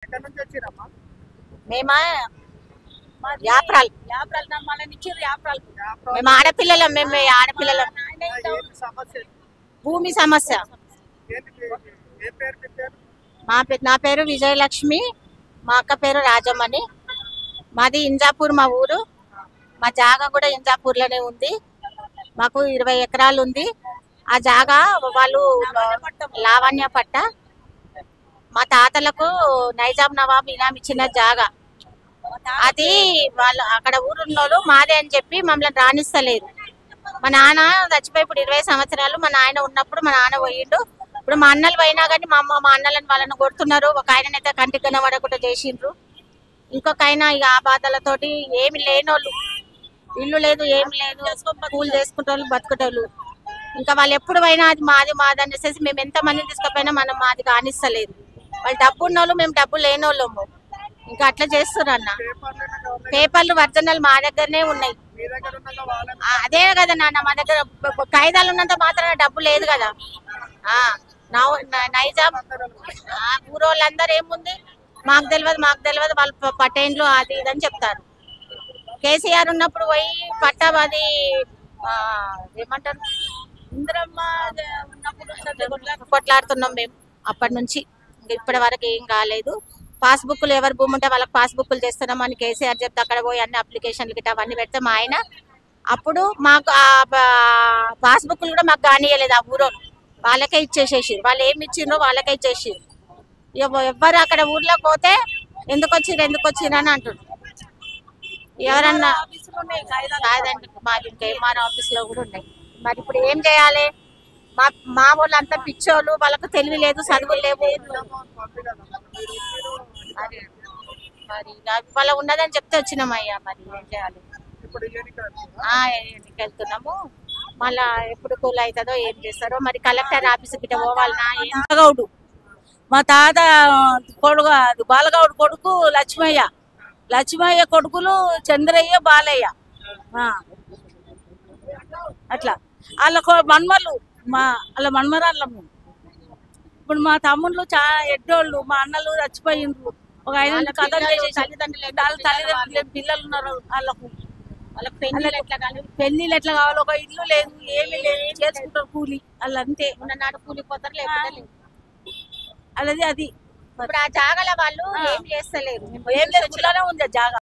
ఎక్కడి నుంచి వచ్చిరమ్మా? మేమా యాప్రాల్ మేము ఆడపిల్లలం. మేము ఆడపిల్లలం. ఏంటి సమస్య? భూమి సమస్య. ఏంటి ఏ పేరు పెట్టారు? నా పేరు విజయలక్ష్మి, మా అక్క పేరు రాజమ్మని. మాది ఇంజాపూర్ మా ఊరు. మా జాగా కూడా ఇంజాపూర్లోనే ఉంది. మాకు 20 ఎకరాలు ఉంది. ఆ జాగా వాళ్ళు లావణ్య పట్ట మా తాతలకు నైజాం నవాబ్ ఇనాం ఇచ్చిన జాగా. అది వాళ్ళు అక్కడ ఊరున్నోళ్ళు మాదే అని చెప్పి మమ్మల్ని రాణిస్తలేరు. మా నాన్న చచ్చిపోయి ఇప్పుడు 20 సంవత్సరాలు. మా నాయన ఉన్నప్పుడు మా నాన్న పోయిండు. ఇప్పుడు మా అన్నలు పోయినా కానీ మా అన్నలను వాళ్ళని కొడుతున్నారు. ఒక ఆయననైతే కంటికి కనబడకుండా చేసిండ్రు. ఇంకొక ఆయన ఇక ఆ బాధలతోటి ఏమి లేనోళ్ళు, ఇల్లు లేదు ఏమి లేదు, కూలి చేసుకుంటోళ్ళు బతుకుటోళ్ళు. ఇంకా వాళ్ళు ఎప్పుడు పోయినా అది మాది మాది అనేసి మేము ఎంత మందిని తీసుకుపోయినా మనం మాది కానిస్తలేదు. వాళ్ళు డబ్బు ఉన్నోళ్ళు, మేము డబ్బు లేనోళ్ళము. ఇంకా అట్లా చేస్తున్నారు అన్న. పేపర్లు ఒరిజినల్ మా దగ్గరనే ఉన్నాయి. అదే కదా నాన్న, మా దగ్గర కాయిదాలు ఉన్నంత మాత్రాన డబ్బు లేదు కదా. నైజాం ఊరోళ్ళందరూ ఏముంది మాకు తెలియదు వాళ్ళు పట్టేండ్లు అది ఇదని చెప్తారు. కేసీఆర్ ఉన్నప్పుడు పోయి పట్టాబాది ఏమంటారు ఇంద్రమ్మ ఉన్నప్పుడు కొట్లాడుతున్నాం మేము. అప్పటి నుంచి ఇప్పటి వరకు ఏం కాలేదు. పాస్బుక్లు ఎవరు భూమి ఉంటే వాళ్ళకి పాస్బుక్లు చేస్తున్నాం అని కేసీఆర్ చెప్తే అక్కడ పోయి అన్ని అప్లికేషన్లు గిట్ట అవన్నీ పెడితే మా ఆయన అప్పుడు మాకు ఆ పాస్బుక్లు కూడా మాకు కానియలేదు. ఆ ఊరో వాళ్ళకే ఇచ్చేసేసారు. వాళ్ళు ఏమి ఇచ్చిండ్రో వాళ్ళకే ఇచ్చేసారు. ఎవ్వరు అక్కడ ఊర్లోకి పోతే ఎందుకు వచ్చిర్రు అని అంటారు. ఎవరన్నా కాదండి, మాది ఇంకా ఎంఆర్ ఆఫీస్ లో కూడా ఉన్నాయి. మరి ఇప్పుడు ఏం చేయాలి? మా వాళ్ళు అంతా పిచ్చోళ్ళు, వాళ్ళకు తెలివి లేదు, చదువులు లేవు. మరి వాళ్ళ ఉన్నదని చెప్తే వచ్చినాం అయ్యా. మరి ఏం చేయాలి? ఎన్నికలు వెళ్తున్నాము. మళ్ళా ఎప్పుడు కూల్ అవుతుందో ఏం చేస్తారో. మరి కలెక్టర్ ఆఫీస్ గిట్ట పోవాలన్నా. గౌడు మా తాత కొడుకు బాలగౌడు కొడుకు లక్ష్మయ్య కొడుకులు చంద్రయ్య బాలయ్య. అట్లా వాళ్ళ మన్మలు వాళ్ళ మన్మరాళ్ళము. ఇప్పుడు మా తమ్ముళ్ళు చాలా ఎడ్డోళ్ళు, మా అన్నలు చచ్చిపోయిండ్రు. ఒక ఆయన కథలు తల్లిదండ్రులు పిల్లలు ఉన్నారు. వాళ్ళకి పెళ్లిళ్ళు ఎట్లా కావాలి? ఒక ఇల్లు లేదు, ఏమి లేదు, చేసుకుంటారు కూలి. వాళ్ళు అంతే నాడు కూలి పోతారు, లేకపోతే లేదు. అలాది అది ఇప్పుడు ఆ జాగాల వాళ్ళు ఏం చేస్తలేరు. ఏం లేదు, ఉంది ఆ జాగా.